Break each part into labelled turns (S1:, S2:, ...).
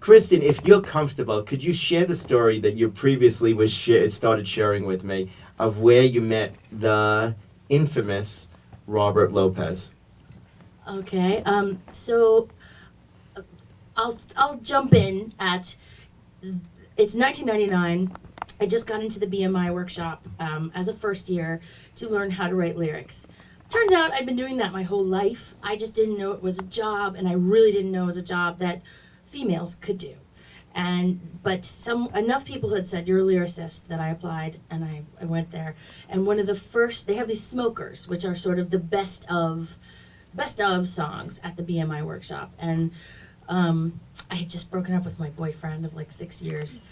S1: Kristen, if you're comfortable, could you share the story that you previously started sharing with me of where you met the infamous Robert Lopez?
S2: Okay. So I'll jump in at. It's 1999. I just got into the BMI workshop as a first year to learn how to write lyrics. Turns out I'd been doing that my whole life. I just didn't know it was a job, and I really didn't know it was a job that females could do. But enough people had said, you're a lyricist, that I applied, and I went there. And one of the first, they have these smokers, which are sort of the best of songs at the BMI workshop. And I had just broken up with my boyfriend of like 6 years.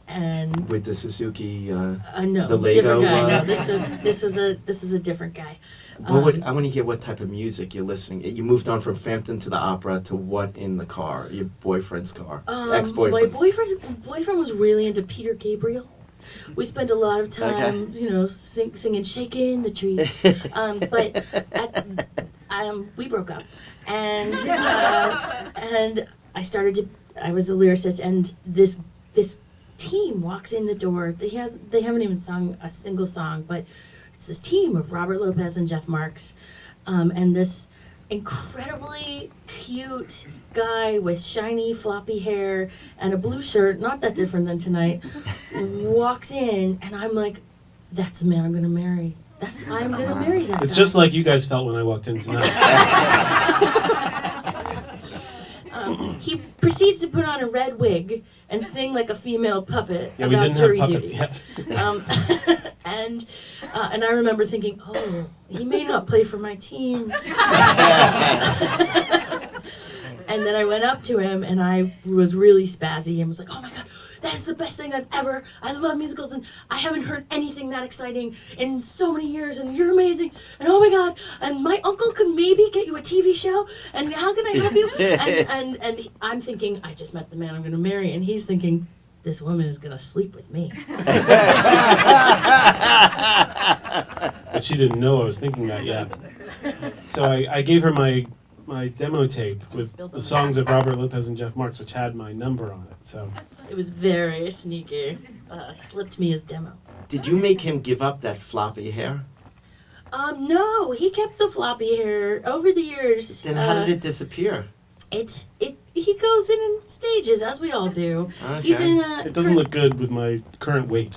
S2: And
S1: with the Suzuki,
S2: no,
S1: the Lego.
S2: different guy. No, this was a different guy.
S1: I want to hear what type of music you're listening. You moved on from Frampton to the opera to what in the car? Your boyfriend's car, ex-boyfriend.
S2: My boyfriend was really into Peter Gabriel. We spent a lot of time, singing "Shaking the Tree," but we broke up, and I was a lyricist, and this team walks in the door. They haven't even sung a single song, but it's this team of Robert Lopez and Jeff Marks, and this incredibly cute guy with shiny floppy hair and a blue shirt, not that different than tonight, walks in, and I'm like, that's the man I'm gonna marry. I'm gonna marry that
S3: It's
S2: guy.
S3: just like you guys felt when I walked in tonight.
S2: He proceeds to put on a red wig and sing like a female puppet
S3: Yeah, we
S2: about
S3: didn't
S2: jury
S3: have puppets
S2: duty.
S3: yet.
S2: And I remember thinking, oh, he may not play for my team. And then I went up to him and I was really spazzy and was like, oh my God, that is the best thing I love musicals, and I haven't heard anything that exciting in so many years, and you're amazing, and oh my God, and my uncle could maybe get you a TV show, and how can I help you? And I'm thinking, I just met the man I'm going to marry, and he's thinking, this woman is going to sleep with me.
S3: But she didn't know I was thinking that yet. So I gave her my demo tape with the songs of Robert Lopez and Jeff Marks, which had my number on it. So
S2: It was very sneaky. Slipped me his demo.
S1: Did you make him give up that floppy hair?
S2: No, he kept the floppy hair over the years.
S1: Then how did it disappear?
S2: He goes in stages, as we all do.
S1: Okay.
S2: He's in
S3: it doesn't look good with my current weight.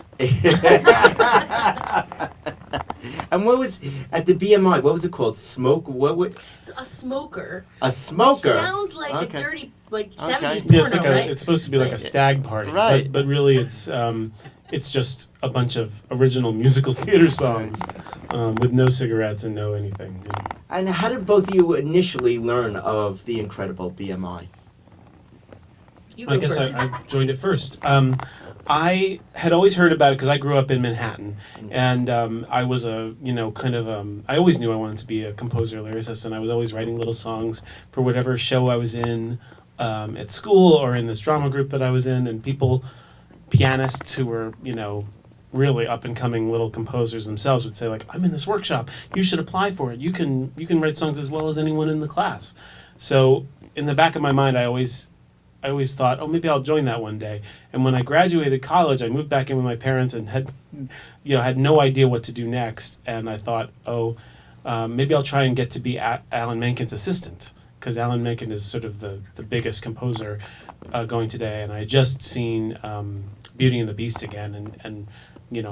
S1: And what was at the BMI? What was it called? Smoke?
S2: a smoker.
S1: A smoker.
S2: Sounds like a dirty, like 70s
S3: Yeah,
S2: porno, right?
S3: it's supposed to be like a stag party,
S1: Right.
S3: But really it's just a bunch of original musical theater songs with no cigarettes and no anything.
S1: And how did both of you initially learn of the incredible BMI?
S2: You go
S3: I guess
S2: first.
S3: I joined it first. I had always heard about it because I grew up in Manhattan, and I was I always knew I wanted to be a composer, lyricist, and I was always writing little songs for whatever show I was in at school or in this drama group that I was in, and pianists who were, really up and coming little composers themselves would say, like, I'm in this workshop, you should apply for it. You can write songs as well as anyone in the class. So in the back of my mind, I always thought, oh, maybe I'll join that one day. And when I graduated college, I moved back in with my parents and had no idea what to do next. And I thought, maybe I'll try and get to be Alan Menken's assistant, because Alan Menken is sort of the biggest composer going today. And I had just seen Beauty and the Beast again and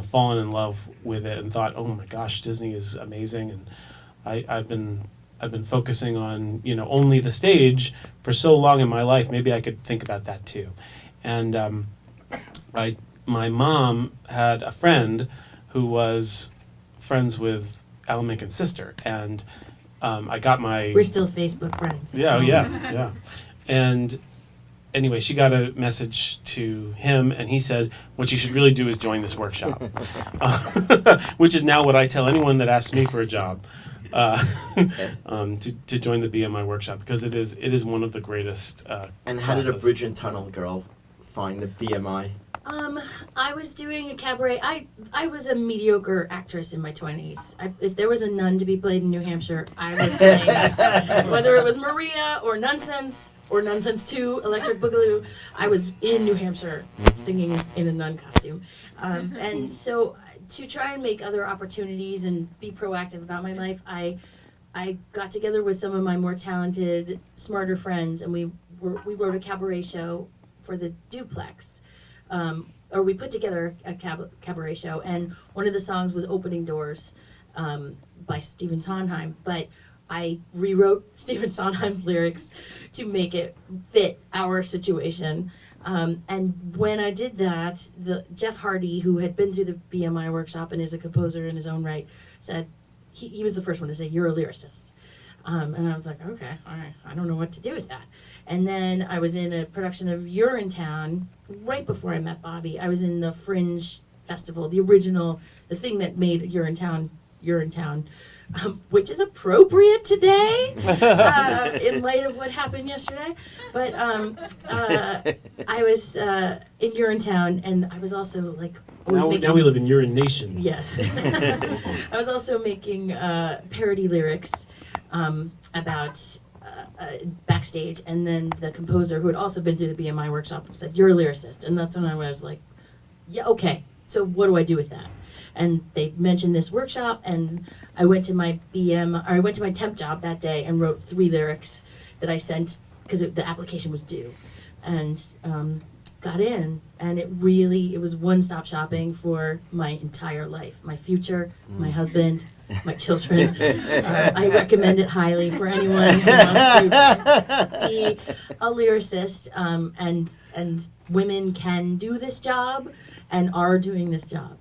S3: fallen in love with it and thought, oh my gosh, Disney is amazing. And I've been focusing on only the stage for so long in my life. Maybe I could think about that too. And my mom had a friend who was friends with Alan Menken's sister, and I got my.
S2: We're still Facebook friends.
S3: Yeah. And anyway, she got a message to him, and he said, what you should really do is join this workshop, which is now what I tell anyone that asks me for a job. To join the BMI workshop, because it is one of the greatest
S1: And how did a
S3: classes.
S1: Bridge and Tunnel girl find the BMI?
S2: I was doing a cabaret. I was a mediocre actress in my 20s. If there was a nun to be played in New Hampshire, I was playing. Whether it was Maria or Nonsense, or Nonsense 2, Electric Boogaloo, I was in New Hampshire singing in a nun costume. And so to try and make other opportunities and be proactive about my life, I got together with some of my more talented, smarter friends, and we wrote a cabaret show for the Duplex. Or we put together a cabaret show, and one of the songs was Opening Doors by Stephen Sondheim. But I rewrote Stephen Sondheim's lyrics to make it fit our situation. And when I did that, Jeff Hardy, who had been through the BMI workshop and is a composer in his own right, said, he was the first one to say, "You're a lyricist." And I was like, okay, all right, I don't know what to do with that. And then I was in a production of Urinetown right before I met Bobby. I was in the Fringe Festival, the original, the thing that made Urinetown, which is appropriate today in light of what happened yesterday. But I was in Urinetown, and I was also like,
S3: now we live in Urine Nation.
S2: Yes. I was also making parody lyrics about backstage, and then the composer, who had also been through the BMI workshop, said, "You're a lyricist." And that's when I was like, yeah, okay, so what do I do with that? And they mentioned this workshop, and I went to my temp job that day and wrote 3 lyrics that I sent because the application was due, and got in. And it was one-stop shopping for my entire life, my future, my husband, my children. I recommend it highly for anyone who wants to be a lyricist, and women can do this job and are doing this job.